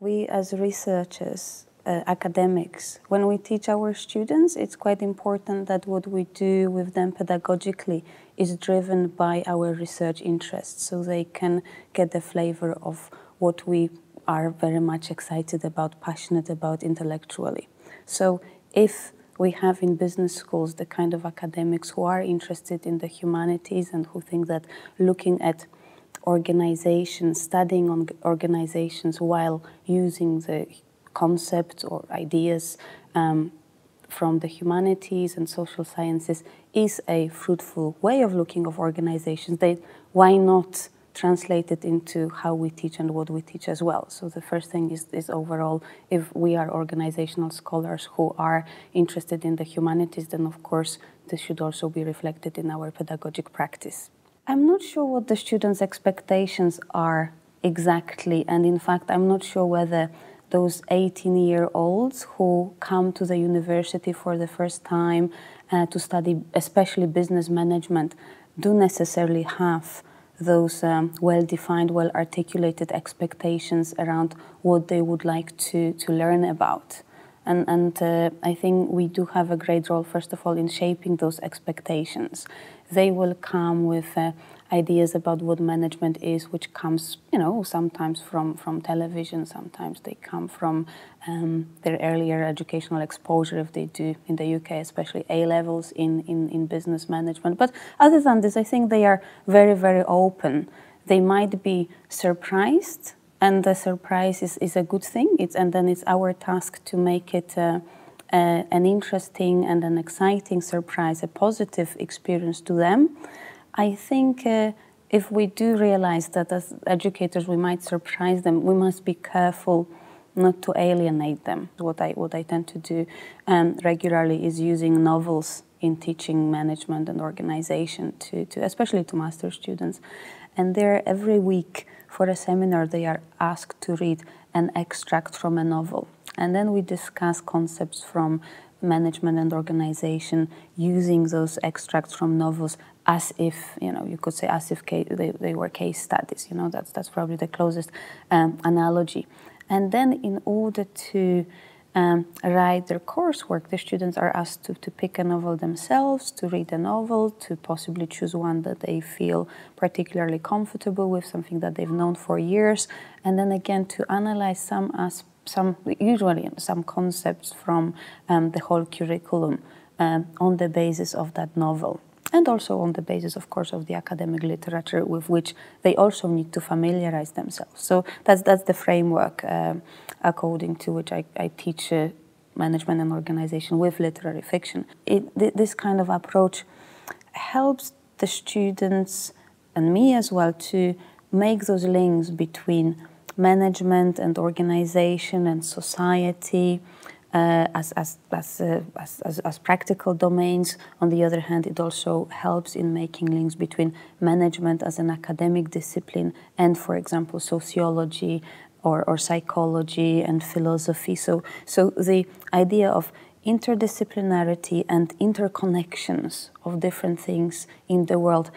We as researchers, academics, when we teach our students, it's quite important that what we do with them pedagogically is driven by our research interests, so they can get the flavor of what we are very much excited about, passionate about intellectually. So if we have in business schools the kind of academics who are interested in the humanities and who think that looking at organizations, studying on organizations while using the concepts or ideas from the humanities and social sciences is a fruitful way of looking of organizations, why not translate it into how we teach and what we teach as well? So the first thing is overall, if we are organizational scholars who are interested in the humanities, then of course this should also be reflected in our pedagogic practice. I'm not sure what the students' expectations are exactly, and in fact I'm not sure whether those 18-year-olds who come to the university for the first time to study especially business management do necessarily have those well-defined, well-articulated expectations around what they would like to learn about. And I think we do have a great role, first of all, in shaping those expectations. They will come with ideas about what management is, which comes, sometimes from television, sometimes they come from their earlier educational exposure, if they do in the UK, especially A-levels in business management. But other than this, I think they are very, very open. They might be surprised, and the surprise is a good thing. And then it's our task to make it an interesting and an exciting surprise, a positive experience to them. I think if we do realize that as educators we might surprise them, we must be careful not to alienate them. What I tend to do regularly is using novels in teaching management and organization to especially to master students. And there every week for a seminar they are asked to read an extract from a novel. And then we discuss concepts from management and organization using those extracts from novels as if, you could say as if they were case studies. That's probably the closest analogy. And then in order to write their coursework, the students are asked to pick a novel themselves, to read a novel, to possibly choose one that they feel particularly comfortable with, something that they've known for years, and then again to analyze some concepts from the whole curriculum on the basis of that novel. And also on the basis, of course, of the academic literature with which they also need to familiarize themselves. So that's the framework according to which I teach management and organization with literary fiction. This kind of approach helps the students and me as well to make those links between management and organization and society as practical domains. On the other hand, it also helps in making links between management as an academic discipline and, for example, sociology or psychology and philosophy. So the idea of interdisciplinarity and interconnections of different things in the world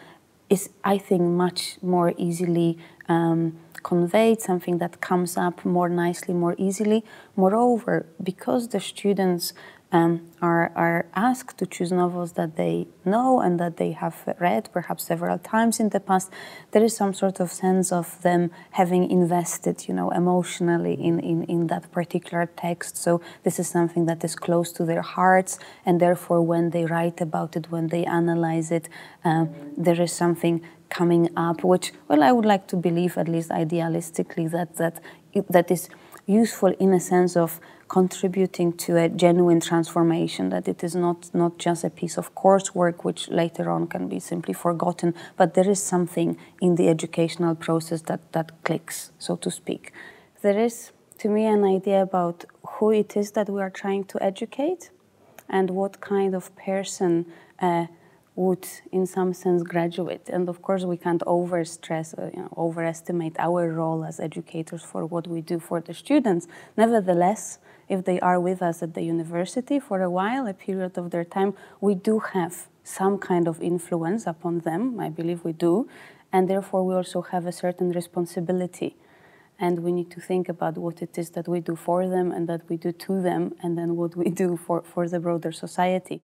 is, I think, much more easily conveyed, something that comes up more nicely, more easily. Moreover, because the students are asked to choose novels that they know and that they have read perhaps several times in the past, there is some sort of sense of them having invested, emotionally in that particular text. So this is something that is close to their hearts, and therefore when they write about it, when they analyze it, there is something coming up, which, I would like to believe, at least idealistically, that is useful in a sense of contributing to a genuine transformation, that it is not just a piece of coursework which later on can be simply forgotten, but there is something in the educational process that clicks, so to speak. There is, to me, an idea about who it is that we are trying to educate and what kind of person would, in some sense, graduate. And of course, we can't overestimate our role as educators for what we do for the students. Nevertheless, if they are with us at the university for a while, a period of their time, we do have some kind of influence upon them. I believe we do. And therefore, we also have a certain responsibility And we need to think about what it is that we do for them and that we do to them, and then what we do for the broader society.